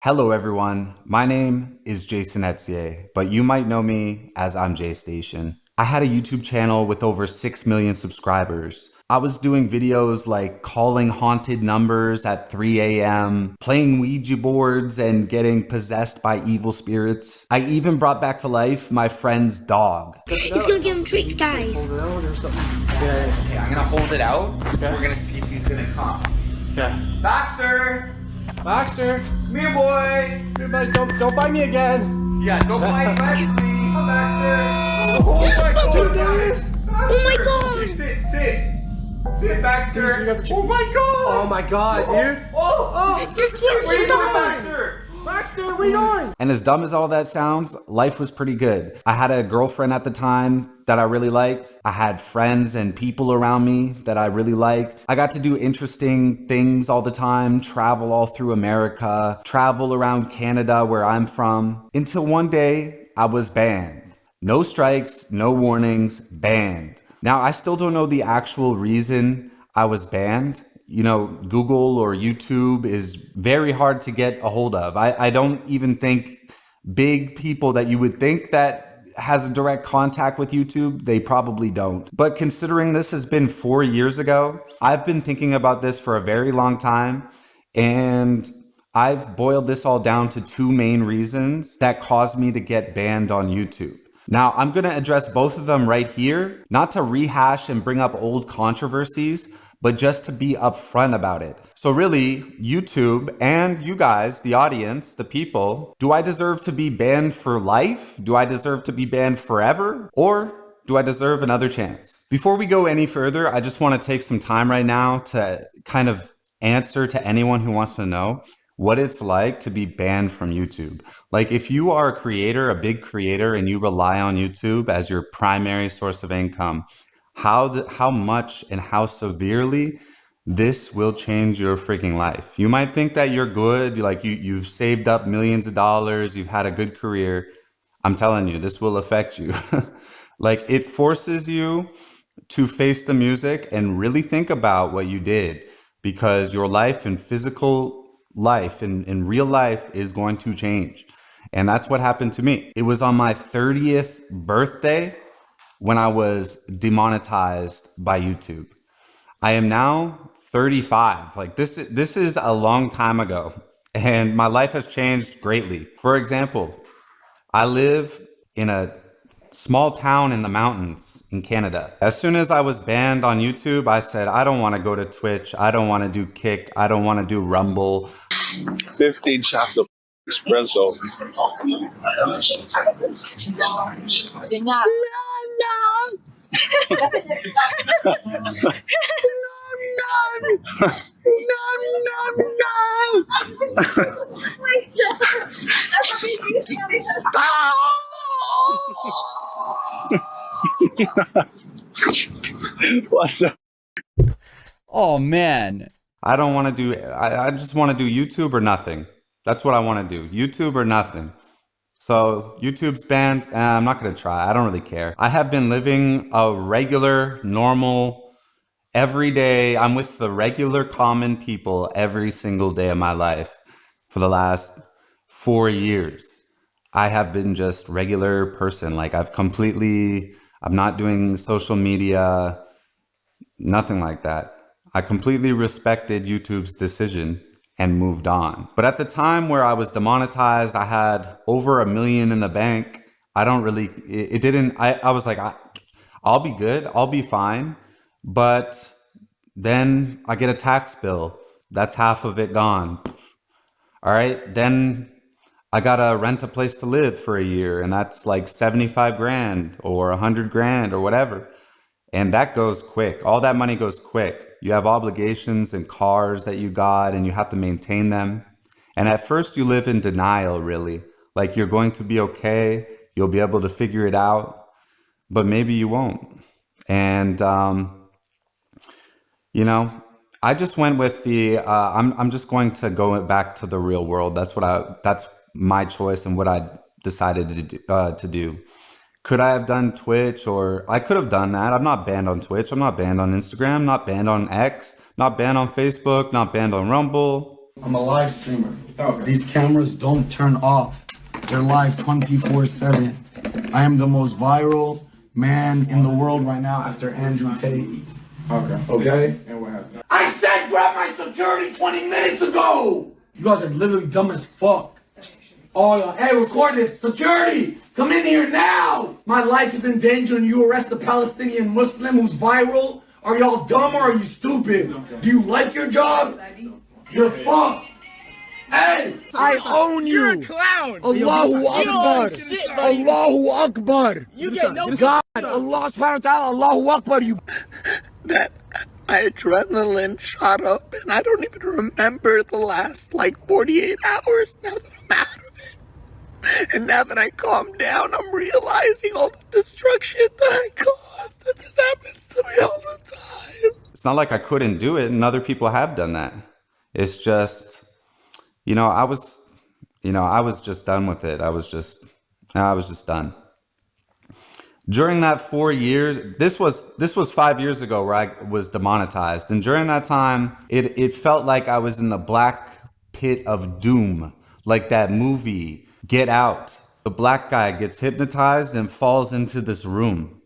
Hello everyone, my name is Jason Etier, but you might know me as I'm JayStation. I had a YouTube channel with over 6 million subscribers. I was doing videos like calling haunted numbers at 3 a.m., playing Ouija boards and getting possessed by evil spirits. I even brought back to life my friend's dog. He's gonna give him treats, guys. Okay, I'm gonna hold it out. Okay. We're gonna see if he's gonna come. Okay. Baxter! Baxter! Come here, boy! Here, buddy, don't bite me again! Yeah, don't bite me. Come, Baxter! Oh my god! Sit, Baxter! Oh my god! Oh my god, dude! This kid Where is you dumb! going, Baxter? Baxter, where you going? And as dumb as all that sounds, life was pretty good. I had a girlfriend at the time that I really liked. I had friends and people around me that I really liked. I got to do interesting things all the time, travel all through America, travel around Canada where I'm from, until one day I was banned. No strikes, no warnings, banned. Now, I still don't know the actual reason I was banned. You know, Google or YouTube is very hard to get a hold of. I don't even think big people that you would think that has a direct contact with YouTube, they probably don't. But considering this has been 4 years ago, I've been thinking about this for a very long time, and I've boiled this all down to two main reasons that caused me to get banned on YouTube. Now, I'm going to address both of them right here, not to rehash and bring up old controversies, but just to be upfront about it. So really, YouTube and you guys, the audience, the people, do I deserve to be banned for life? Do I deserve to be banned forever? Or do I deserve another chance? Before we go any further, I just want to take some time right now to kind of answer to anyone who wants to know what it's like to be banned from YouTube. Like if you are a creator, a big creator, and you rely on YouTube as your primary source of income, how much and how severely this will change your freaking life. You might think that you're good, like you've saved up millions of dollars, you've had a good career. I'm telling you, this will affect you. Like it forces you to face the music and really think about what you did, because your life and physical life in real life is going to change. And that's what happened to me. It was on my 30th birthday when I was demonetized by YouTube. I am now 35. Like this is a long time ago, and my life has changed greatly. For example, I live in a small town in the mountains in Canada. As soon as I was banned on YouTube, I said, I don't want to go to Twitch. I don't want to do Kick. I don't want to do Rumble. 15 shots of espresso. What the? Oh man. I don't want to do, I just want to do YouTube or nothing. That's what I want to do. YouTube or nothing. So YouTube's banned. I'm not going to try. I don't really care. I have been living a regular, normal, everyday. I'm with the regular, common people every single day of my life for the last 4 years. I have been just regular person. Like I'm not doing social media, nothing like that. I completely respected YouTube's decision and moved on. But at the time where I was demonetized, I had over 1 million in the bank. I was like, I'll be good. I'll be fine. But then I get a tax bill. That's half of it gone. All right. Then I gotta rent a place to live for a year, and that's like 75 grand or 100 grand or whatever. And that goes quick. All that money goes quick. You have obligations and cars that you got, and you have to maintain them. And at first you live in denial, really. Like you're going to be okay. You'll be able to figure it out, but maybe you won't. And, you know, I just went with I'm just going to go back to the real world. That's my choice and what I decided to do. Could I have done Twitch? Or I could have done that. I'm not banned on Twitch. I'm not banned on Instagram. Not banned on X. Not banned on Facebook. Not banned on Rumble. I'm a live streamer. These cameras don't turn off. They're live 24/7. I am the most viral man in the world right now after Andrew Tate. Okay? And what happened? I said grab my security 20 minutes ago! You guys are literally dumb as fuck. Oh, hey, record this. Security! Come in here now! My life is in danger and you arrest a Palestinian Muslim who's viral? Are y'all dumb or are you stupid? Do you like your job? You're fucked! Hey! I own you! You're a clown! Allahu Akbar! Allahu Akbar! You get no God! Allah subhanahu wa ta'ala! Allahu Akbar! You... That my adrenaline shot up and I don't even remember the last 48 hours now that I'm out of it. And now that I calm down, I'm realizing all the destruction that I caused, that this happens to me all the time. It's not like I couldn't do it, and other people have done that. It's just, I was just done with it. I was just done. During that 4 years, this was 5 years ago where I was demonetized. And during that time, it felt like I was in the black pit of doom, like that movie, Get Out. The black guy gets hypnotized and falls into this room.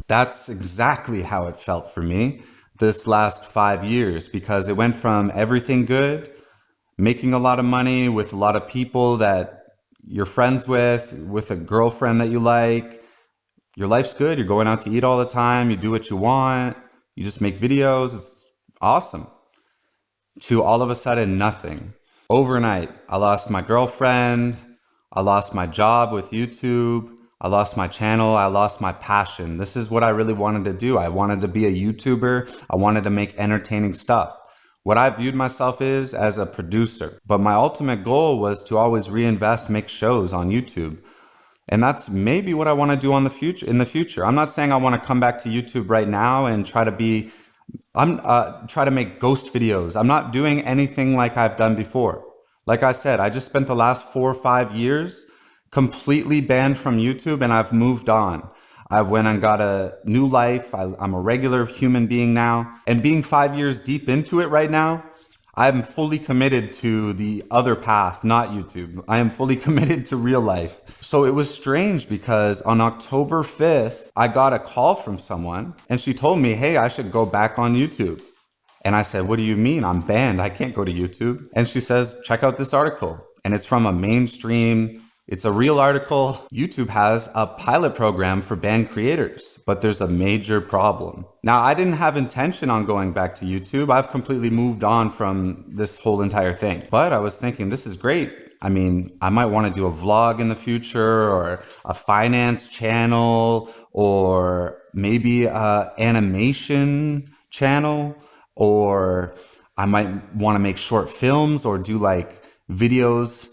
That's exactly how it felt for me this last 5 years, because it went from everything good, making a lot of money with a lot of people that you're friends with a girlfriend that you like. Your life's good. You're going out to eat all the time. You do what you want. You just make videos. It's awesome. To all of a sudden, nothing. Overnight, I lost my girlfriend. I lost my job with YouTube. I lost my channel. I lost my passion. This is what I really wanted to do. I wanted to be a YouTuber. I wanted to make entertaining stuff. What I viewed myself is as a producer. But my ultimate goal was to always reinvest, make shows on YouTube. And that's maybe what I want to do in the future. I'm not saying I want to come back to YouTube right now and try to make ghost videos. I'm not doing anything like I've done before. Like I said, I just spent the last 4 or 5 years completely banned from YouTube, and I've moved on. I've went and got a new life. I'm a regular human being now. And being 5 years deep into it right now, I'm fully committed to the other path, not YouTube. I am fully committed to real life. So it was strange because on October 5th, I got a call from someone and she told me, hey, I should go back on YouTube. And I said, what do you mean? I'm banned. I can't go to YouTube. And she says, check out this article. And it's from a mainstream, it's a real article. YouTube has a pilot program for banned creators, but there's a major problem. Now, I didn't have intention on going back to YouTube. I've completely moved on from this whole entire thing. But I was thinking, this is great. I mean, I might want to do a vlog in the future, or a finance channel, or maybe a animation channel, or I might want to make short films or do like videos,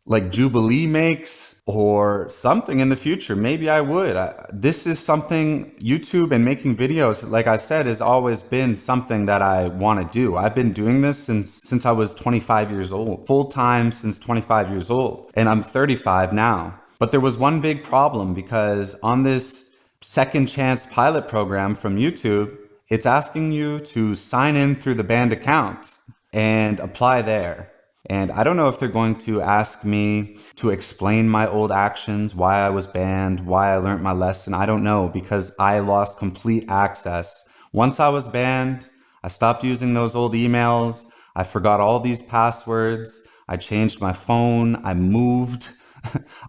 like Jubilee makes or something in the future. Maybe I would. This is something, YouTube and making videos, like I said, has always been something that I want to do. I've been doing this since I was 25 years old, full time since 25 years old, and I'm 35 now. But there was one big problem, because on this second chance pilot program from YouTube, it's asking you to sign in through the banned accounts and apply there. And I don't know if they're going to ask me to explain my old actions, why I was banned, why I learned my lesson. I don't know, because I lost complete access. Once I was banned, I stopped using those old emails. I forgot all these passwords. I changed my phone. I moved.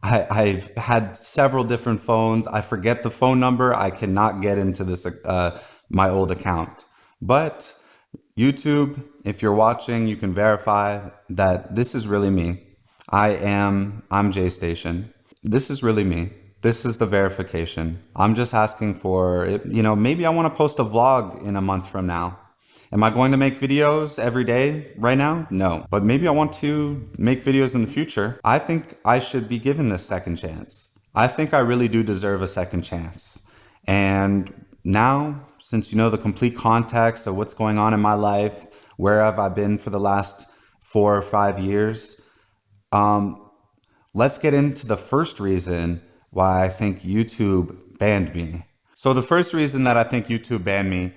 I've had several different phones. I forget the phone number. I cannot get into this my old account. But YouTube, if you're watching, you can verify that this is really me. I'm JayStation. This is really me. This is the verification. I'm just asking for, maybe I want to post a vlog in a month from now. Am I going to make videos every day right now? No. But maybe I want to make videos in the future. I think I should be given this second chance. I think I really do deserve a second chance. And now, since you know the complete context of what's going on in my life, where have I been for the last 4 or 5 years, let's get into the first reason why I think YouTube banned me. So the first reason that I think YouTube banned me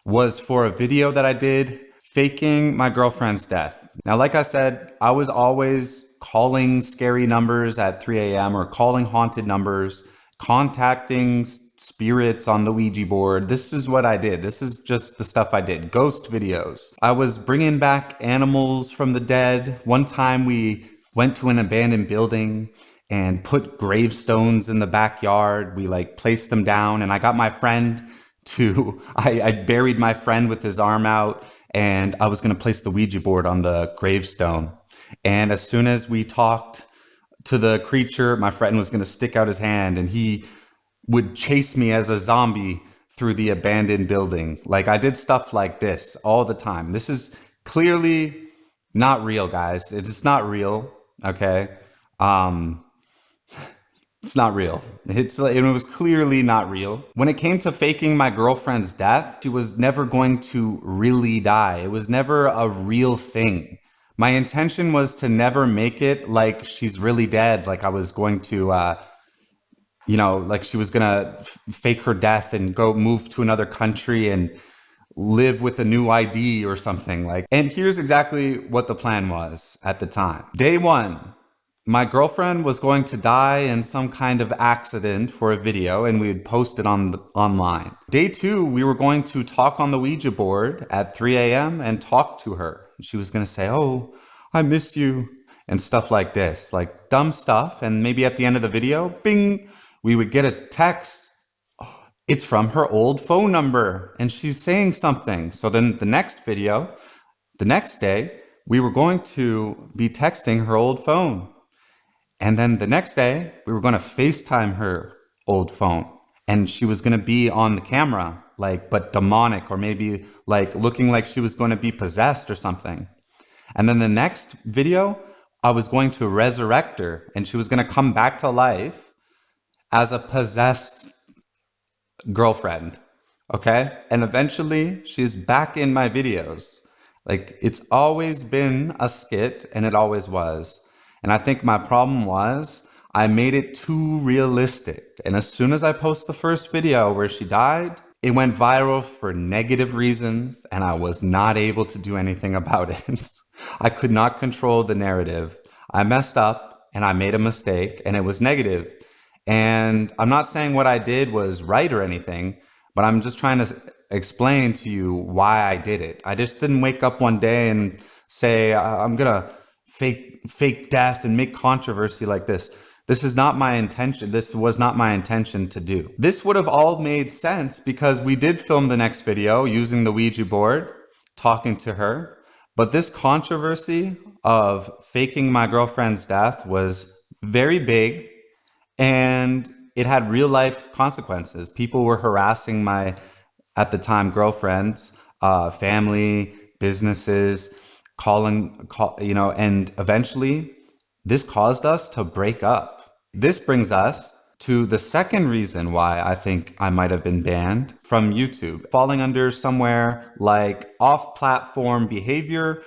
was for a video that I did faking my girlfriend's death. Now, like I said, I was always calling scary numbers at 3 a.m. or calling haunted numbers, contacting spirits on the Ouija board. This is what I did. This is just the stuff I did. Ghost videos. I was bringing back animals from the dead. One time we went to an abandoned building and put gravestones in the backyard. We placed them down, and I got my friend I buried my friend with his arm out, and I was going to place the Ouija board on the gravestone. And as soon as we talked to the creature, my friend was going to stick out his hand, and he would chase me as a zombie through the abandoned building. I did stuff like this all the time. This is clearly not real, guys. It's not real. Okay. It's not real. It was clearly not real. When it came to faking my girlfriend's death, she was never going to really die. It was never a real thing. My intention was to never make it like she's really dead. Like I was going to, she was going to fake her death and go move to another country and live with a new ID or something. And here's exactly what the plan was at the time. Day one, my girlfriend was going to die in some kind of accident for a video, and we would post it online. Day two, we were going to talk on the Ouija board at 3 a.m. and talk to her. She was going to say, "Oh, I miss you," and stuff like this, dumb stuff. And maybe at the end of the video, bing, we would get a text. It's from her old phone number, and she's saying something. So then the next video, the next day, we were going to be texting her old phone. And then the next day, we were going to FaceTime her old phone. And she was going to be on the camera, but demonic, or maybe looking like she was going to be possessed or something. And then the next video, I was going to resurrect her, and she was going to come back to life as a possessed girlfriend. Okay? And eventually, she's back in my videos. It's always been a skit, and it always was. And I think my problem was I made it too realistic. And as soon as I post the first video where she died, it went viral for negative reasons, and I was not able to do anything about it. I could not control the narrative. I messed up, and I made a mistake, and it was negative. And I'm not saying what I did was right or anything, but I'm just trying to explain to you why I did it. I just didn't wake up one day and say, I'm going to fake death and make controversy like this. This is not my intention. This was not my intention to do. This would have all made sense because we did film the next video using the Ouija board, talking to her. But this controversy of faking my girlfriend's death was very big, and it had real life consequences. People were harassing my, at the time, girlfriends, family, businesses, and eventually this caused us to break up. This brings us to the second reason why I think I might have been banned from YouTube, falling under somewhere like off-platform behavior,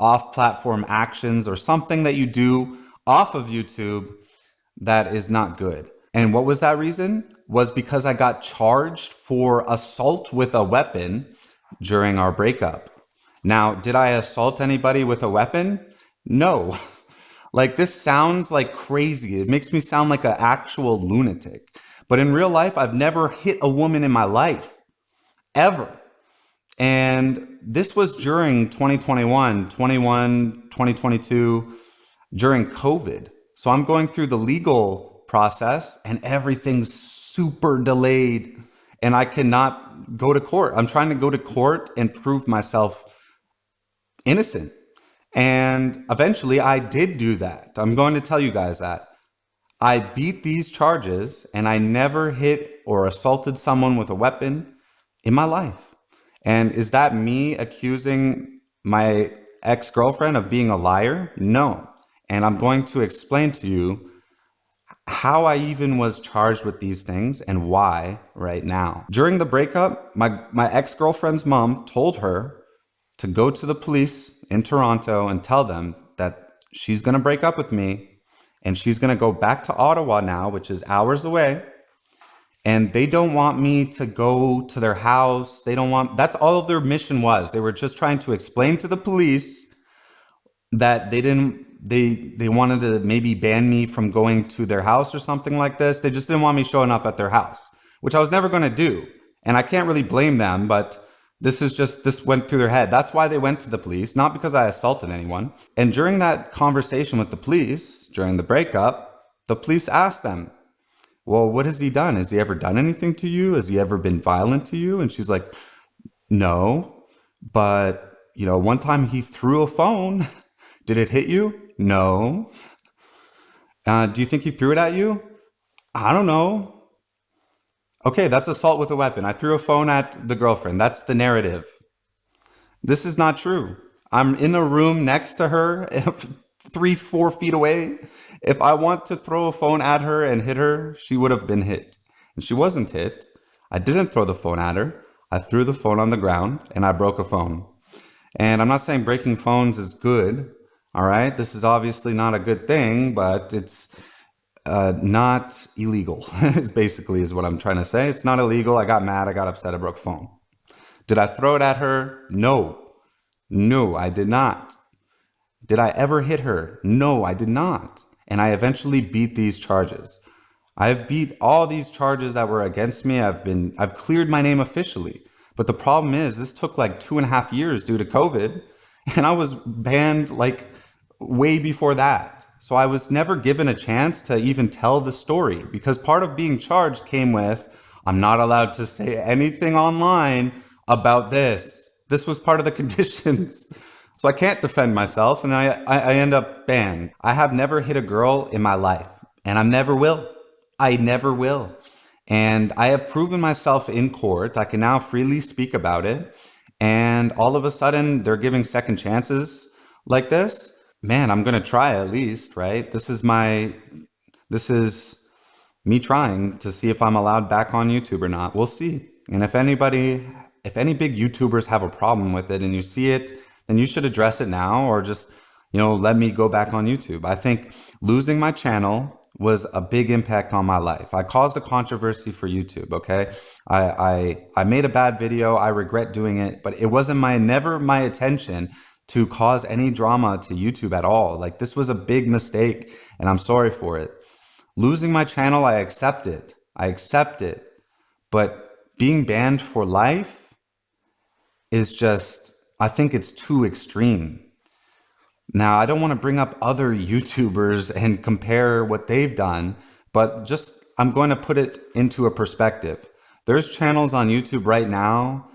off-platform actions, or something that you do off of YouTube that is not good. And what was that reason? Was because I got charged for assault with a weapon during our breakup. Now, did I assault anybody with a weapon? No. This sounds like crazy. It makes me sound like an actual lunatic. But in real life, I've never hit a woman in my life, ever. And this was during 2022, during COVID. So I'm going through the legal process and everything's super delayed and I cannot go to court. I'm trying to go to court and prove myself innocent. And eventually I did do that. I'm going to tell you guys that. I beat these charges and I never hit or assaulted someone with a weapon in my life. And is that me accusing my ex-girlfriend of being a liar? No. And I'm going to explain to you how I even was charged with these things and why right now. During the breakup, my ex-girlfriend's mom told her to go to the police in Toronto and tell them that she's going to break up with me and she's going to go back to Ottawa now, which is hours away. And they don't want me to go to their house. They don't want, that's all their mission was. They were just trying to explain to the police that they wanted to maybe ban me from going to their house or something like this. They just didn't want me showing up at their house, which I was never going to do. And I can't really blame them, but this went through their head. That's why they went to the police, not because I assaulted anyone. And during that conversation with the police, during the breakup, the police asked them, well, what has he done? Has he ever done anything to you? Has he ever been violent to you? And she's like, no, but one time he threw a phone. Did it hit you? No. Do you think he threw it at you? I don't know. Okay, that's assault with a weapon. I threw a phone at the girlfriend. That's the narrative. This is not true. I'm in a room next to her, 3-4 feet away. If I want to throw a phone at her and hit her, she would have been hit. And she wasn't hit. I didn't throw the phone at her. I threw the phone on the ground and I broke a phone. And I'm not saying breaking phones is good. All right. This is obviously not a good thing, but it's not illegal is what I'm trying to say. It's not illegal. I got mad. I got upset. I broke a phone. Did I throw it at her? No. No, I did not. Did I ever hit her? No, I did not. And I eventually beat these charges. I've beat all these charges that were against me. I've cleared my name officially. But the problem is this took like 2.5 years due to COVID. And I was banned like way before that. So I was never given a chance to even tell the story because part of being charged came with, I'm not allowed to say anything online about this. This was part of the conditions. So I can't defend myself and I end up banned. I have never hit a girl in my life and I never will. I never will. And I have proven myself in court. I can now freely speak about it. And all of a sudden they're giving second chances like this. Man, I'm going to try at least, right? This is me trying to see if I'm allowed back on YouTube or not. We'll see. And if any big YouTubers have a problem with it and you see it, then you should address it now or just, let me go back on YouTube. I think losing my channel was a big impact on my life. I caused a controversy for YouTube, okay? I made a bad video. I regret doing it, but it wasn't never my intention to cause any drama to YouTube at all. Like this was a big mistake and I'm sorry for it. Losing my channel, I accept it. But being banned for life is just, I think it's too extreme. Now, I don't want to bring up other YouTubers and compare what they've done, but I'm going to put it into a perspective. There's channels on YouTube right now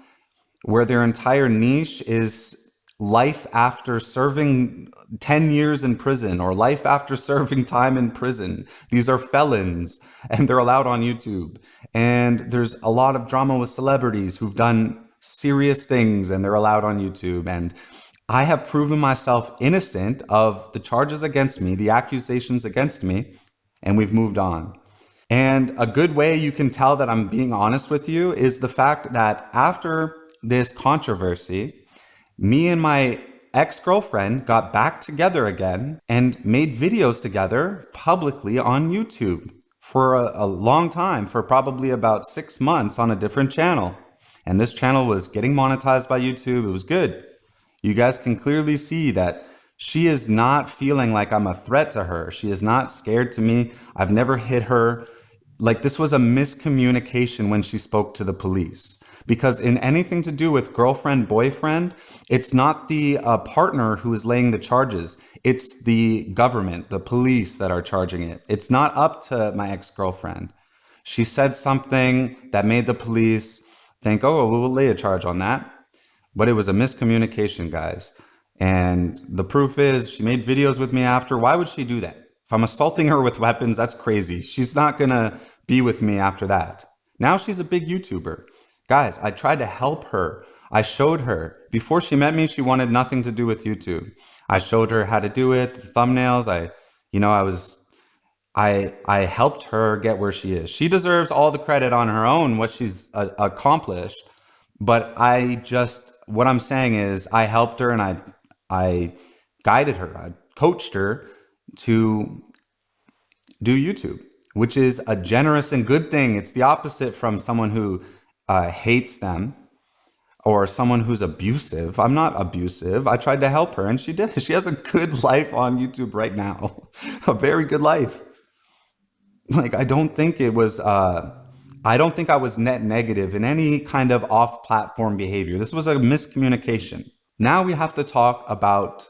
where their entire niche is life after serving 10 years in prison or life after serving time in prison. These are felons and they're allowed on YouTube. And there's a lot of drama with celebrities who've done serious things and they're allowed on YouTube. And I have proven myself innocent of the charges against me, the accusations against me, and we've moved on. And a good way you can tell that I'm being honest with you is the fact that after this controversy, me and my ex-girlfriend got back together again and made videos together publicly on YouTube for a long time, for probably about 6 months on a different channel. And this channel was getting monetized by YouTube. It was good. You guys can clearly see that she is not feeling like I'm a threat to her. She is not scared to me. I've never hit her. Like this was a miscommunication when she spoke to the police. Because in anything to do with girlfriend, boyfriend, it's not the partner who is laying the charges. It's the government, the police that are charging it. It's not up to my ex-girlfriend. She said something that made the police think, oh, we'll lay a charge on that. But it was a miscommunication, guys. And the proof is she made videos with me after. Why would she do that? If I'm assaulting her with weapons, that's crazy. She's not going to be with me after that. Now she's a big YouTuber. Guys, I tried to help her. I showed her. Before she met me, she wanted nothing to do with YouTube. I showed her how to do it, the thumbnails. I helped her get where she is. She deserves all the credit on her own, what she's accomplished. But what I'm saying is I helped her and I guided her. I coached her to do YouTube, which is a generous and good thing. It's the opposite from someone who hates them or someone who's abusive. I'm not abusive. I tried to help her and she did. She has a good life on YouTube right now, a very good life. Like, I don't think I was net negative in any kind of off-platform behavior. This was a miscommunication. Now we have to talk about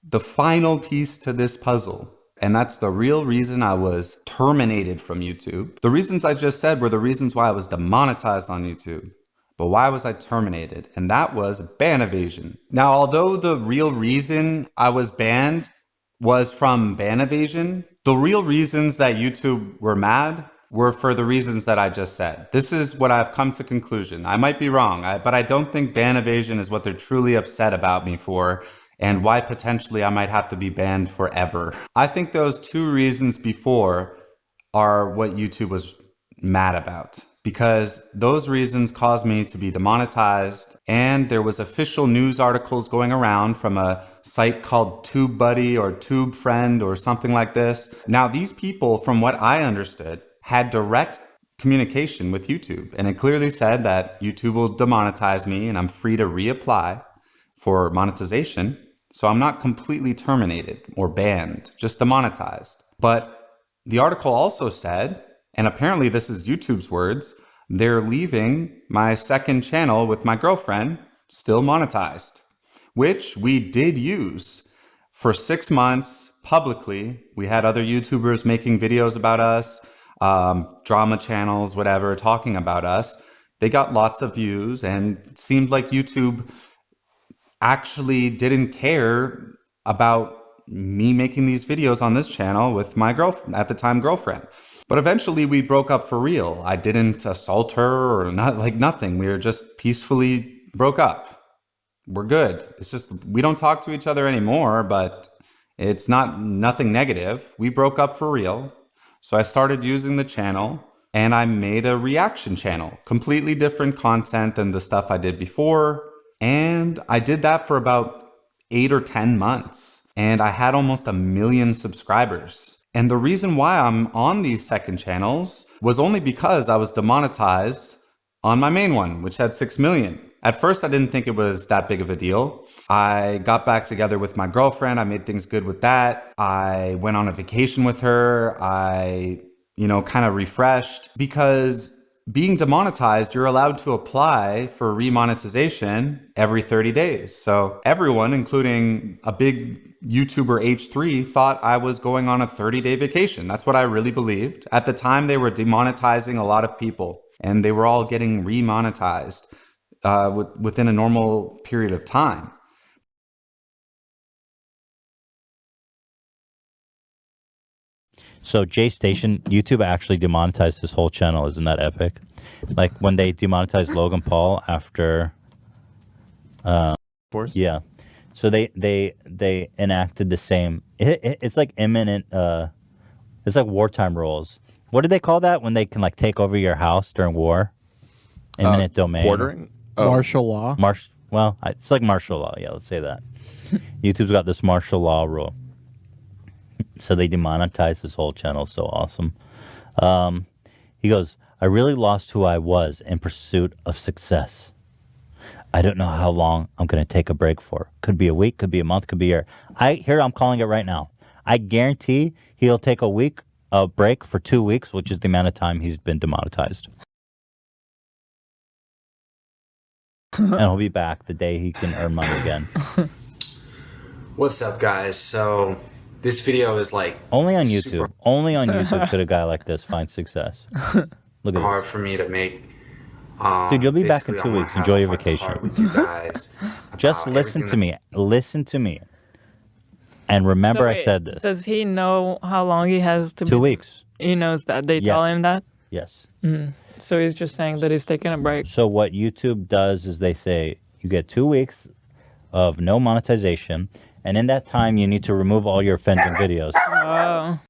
the final piece to this puzzle. And that's the real reason I was terminated from YouTube. The reasons I just said were the reasons why I was demonetized on YouTube. But why was I terminated? And that was ban evasion. Now, although the real reason I was banned was from ban evasion, the real reasons that YouTube were mad were for the reasons that I just said. This is what I've come to conclusion. I might be wrong, but I don't think ban evasion is what they're truly upset about me for, and why potentially I might have to be banned forever. I think those two reasons before are what YouTube was mad about, because those reasons caused me to be demonetized, and there was official news articles going around from a site called TubeBuddy or TubeFriend or something like this. Now, these people, from what I understood, had direct communication with YouTube, and it clearly said that YouTube will demonetize me and I'm free to reapply for monetization. So I'm not completely terminated or banned, just demonetized. But the article also said, and apparently this is YouTube's words, they're leaving my second channel with my girlfriend still monetized, which we did use for 6 months publicly. We had other YouTubers making videos about us, drama channels, whatever, talking about us. They got lots of views, and it seemed like YouTube actually didn't care about me making these videos on this channel with my girlfriend, at the time girlfriend. But eventually we broke up for real. I didn't assault her or nothing. We were just peacefully broke up. We're good. It's just, we don't talk to each other anymore, but it's nothing negative. We broke up for real. So I started using the channel and I made a reaction channel, completely different content than the stuff I did before. And I did that for about 8 or 10 months. And I had almost 1 million subscribers. And the reason why I'm on these second channels was only because I was demonetized on my main one, which had 6 million. At first, I didn't think it was that big of a deal. I got back together with my girlfriend. I made things good with that. I went on a vacation with her. I, kind of refreshed, because being demonetized, you're allowed to apply for remonetization every 30 days. So everyone, including a big YouTuber H3, thought I was going on a 30-day vacation. That's what I really believed. At the time, they were demonetizing a lot of people, and they were all getting remonetized within a normal period of time. So JayStation, YouTube actually demonetized his whole channel. Isn't that epic? Like when they demonetized Logan Paul after, yeah. So they enacted the same. It's like imminent. It's like wartime rules. What do they call that when they can like take over your house during war? Eminent domain. Quartering. Martial law. Well, it's like martial law. Yeah, let's say that. YouTube's got this martial law rule. So they demonetized his whole channel. So awesome. He goes, I really lost who I was in pursuit of success. I don't know how long I'm going to take a break for. Could be a week, could be a month, could be a year. I'm calling it right now. I guarantee he'll take a break for 2 weeks, which is the amount of time he's been demonetized. And he'll be back the day he can earn money again. What's up, guys? So, this video is like Only on super YouTube. Only on YouTube could a guy like this find success. Look at hard this. for me to make. Dude, you'll be back in Basically, I 2 wanna weeks. have Enjoy a your heart-to-heart vacation. with you guys Just about listen everything to me. Listen to me. And remember So I wait, said this. Does he know how long he has to 2 be? weeks. He knows that. They tell Yes. him that? Yes. So he's just saying that he's taking a break. So what YouTube does is they say you get 2 weeks of no monetization, and in that time you need to remove all your offending videos. Oh.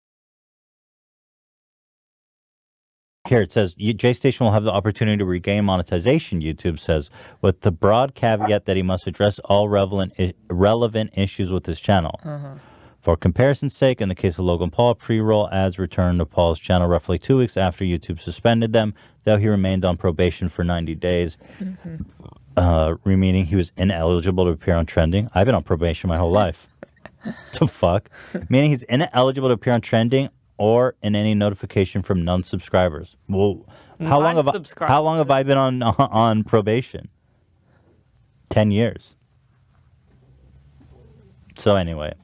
Here it says JayStation will have the opportunity to regain monetization, YouTube says, with the broad caveat that he must address all relevant issues with his channel. For comparison's sake, in the case of Logan Paul, pre-roll ads returned to Paul's channel roughly 2 weeks after YouTube suspended them, though he remained on probation for 90 days, meaning he was ineligible to appear on trending. I've been on probation my whole life. The fuck? Meaning he's ineligible to appear on trending or in any notification from non-subscribers. Well, how long have I been on probation? 10 years. So anyway,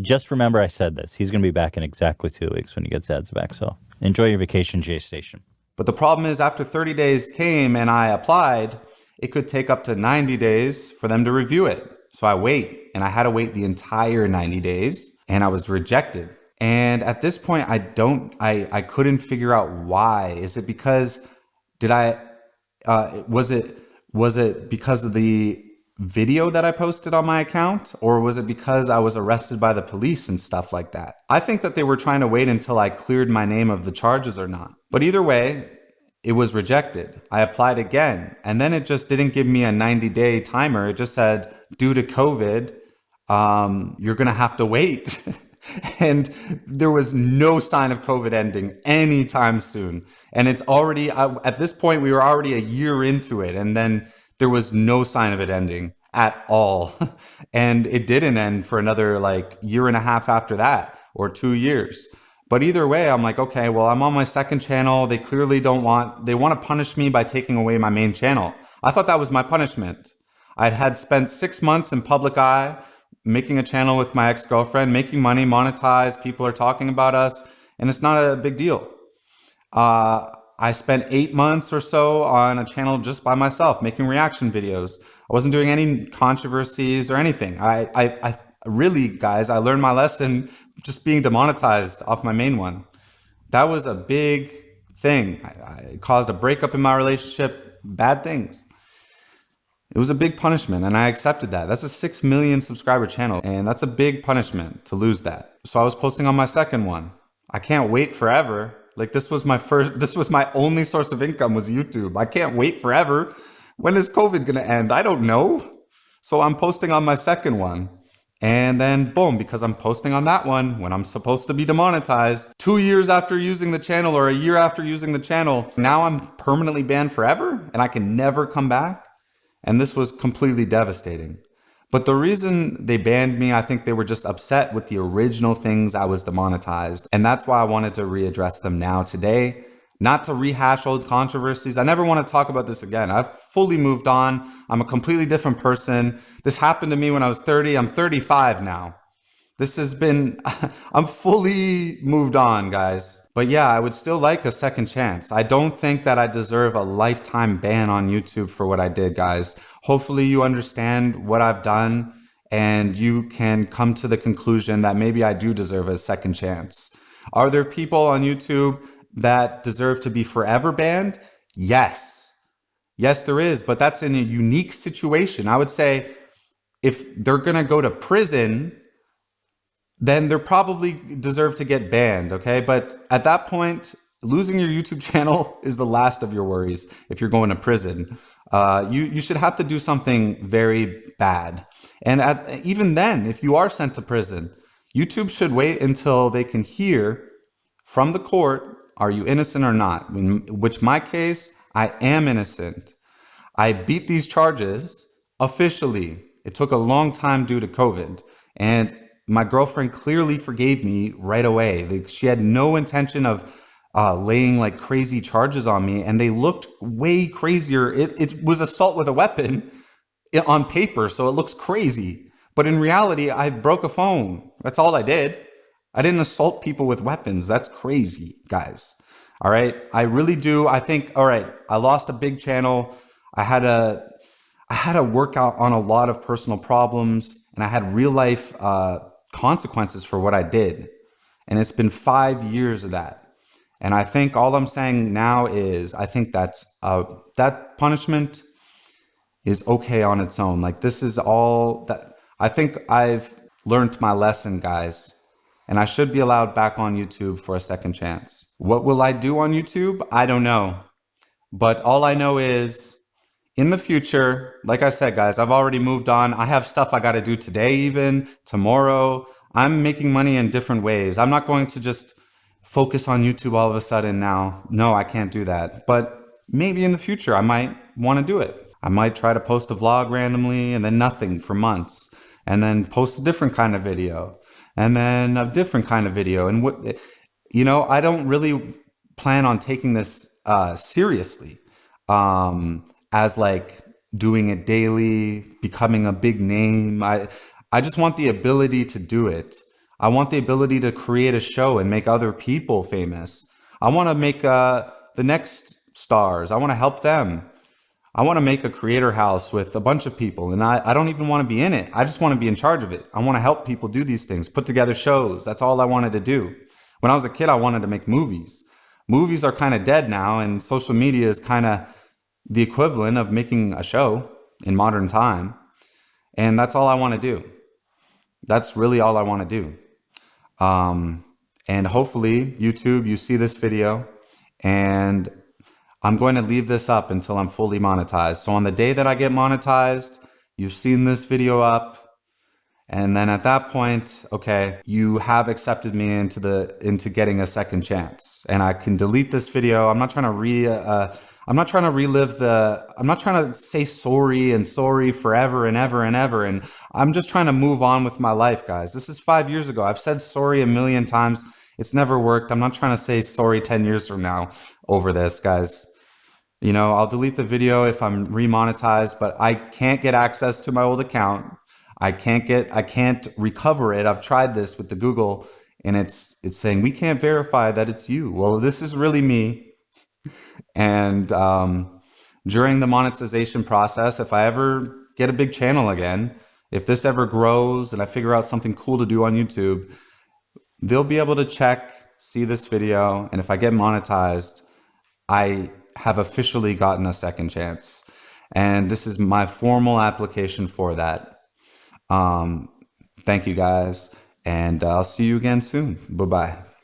just remember I said this. He's going to be back in exactly 2 weeks when he gets ads back. So enjoy your vacation, JayStation. But the problem is after 30 days came and I applied, it could take up to 90 days for them to review it. So I wait, and I had to wait the entire 90 days, and I was rejected. And at this point, I couldn't figure out why. Is it because was it because of the video that I posted on my account, or was it because I was arrested by the police and stuff like that? I think that they were trying to wait until I cleared my name of the charges or not. But either way, it was rejected. I applied again, and then it just didn't give me a 90-day timer. It just said, due to COVID, you're gonna have to wait. And there was no sign of COVID ending anytime soon. And it's already, at this point, we were already a year into it. And then there was no sign of it ending at all. And it didn't end for another like year and a half after that, or 2 years. But either way, I'm like, okay, well, I'm on my second channel. They clearly they want to punish me by taking away my main channel. I thought that was my punishment. I had spent 6 months in public eye, making a channel with my ex-girlfriend, making money, monetized, people are talking about us, and it's not a big deal. I spent 8 months or so on a channel just by myself, making reaction videos. I wasn't doing any controversies or anything. I really, guys, I learned my lesson just being demonetized off my main one. That was a big thing. It caused a breakup in my relationship, bad things. It was a big punishment, and I accepted that. That's a 6 million subscriber channel, and that's a big punishment to lose that. So I was posting on my second one. I can't wait forever. Like this was my only source of income was YouTube. I can't wait forever. When is COVID gonna end? I don't know. So I'm posting on my second one. And then boom, because I'm posting on that one when I'm supposed to be demonetized, 2 years after using the channel or a year after using the channel, now I'm permanently banned forever and I can never come back. And this was completely devastating. But the reason they banned me, I think they were just upset with the original things I was demonetized. And that's why I wanted to readdress them now today, not to rehash old controversies. I never want to talk about this again. I've fully moved on. I'm a completely different person. This happened to me when I was 30. I'm 35 now. This has been, I'm fully moved on, guys. But yeah, I would still like a second chance. I don't think that I deserve a lifetime ban on YouTube for what I did, guys. Hopefully you understand what I've done and you can come to the conclusion that maybe I do deserve a second chance. Are there people on YouTube that deserve to be forever banned? Yes. Yes, there is, but that's in a unique situation. I would say if they're gonna go to prison, then they're probably deserve to get banned, okay? But at that point, losing your YouTube channel is the last of your worries if you're going to prison. You should have to do something very bad. And even then, if you are sent to prison, YouTube should wait until they can hear from the court, are you innocent or not? In which my case, I am innocent. I beat these charges officially. It took a long time due to COVID. And my girlfriend clearly forgave me right away. She had no intention of laying like crazy charges on me, and they looked way crazier. It was assault with a weapon on paper, so it looks crazy. But in reality, I broke a phone. That's all I did. I didn't assault people with weapons. That's crazy, guys. All right. I really do. I think, all right, I lost a big channel. I had to work out on a lot of personal problems, and I had real life consequences for what I did. And it's been 5 years of that. And I think all I'm saying now is I think that punishment is okay on its own. Like, this is all that I think I've learned my lesson, guys. And I should be allowed back on YouTube for a second chance. What will I do on YouTube? I don't know. But all I know is in the future, like I said, guys, I've already moved on. I have stuff I got to do today, even tomorrow. I'm making money in different ways. I'm not going to just focus on YouTube all of a sudden now. No, I can't do that. But maybe in the future, I might want to do it. I might try to post a vlog randomly and then nothing for months, and then post a different kind of video, and then a different kind of video. And what, I don't really plan on taking this seriously. As like doing it daily, becoming a big name. I just want the ability to do it. I want the ability to create a show and make other people famous. I want to make the next stars. I want to help them. I want to make a creator house with a bunch of people, and I don't even want to be in it. I just want to be in charge of it. I want to help people do these things, put together shows. That's all I wanted to do. When I was a kid, I wanted to make movies. Movies are kind of dead now, and social media is kind of the equivalent of making a show in modern time. And that's all I want to do. That's really all I want to do. And hopefully, YouTube, you see this video, and I'm going to leave this up until I'm fully monetized. So on the day that I get monetized, you've seen this video up. And then at that point, okay, you have accepted me into getting a second chance. And I can delete this video. I'm not trying to I'm not trying to say sorry forever and ever and ever. And I'm just trying to move on with my life, guys. This is 5 years ago. I've said sorry a million times. It's never worked. I'm not trying to say sorry 10 years from now over this, guys. I'll delete the video if I'm remonetized, but I can't get access to my old account. I can't recover it. I've tried this with the Google, and it's saying we can't verify that it's you. Well, this is really me. And during the monetization process, if I ever get a big channel again, if this ever grows and I figure out something cool to do on YouTube, they'll be able to see this video. And if I get monetized, I have officially gotten a second chance. And this is my formal application for that. Thank you, guys. And I'll see you again soon. Bye-bye.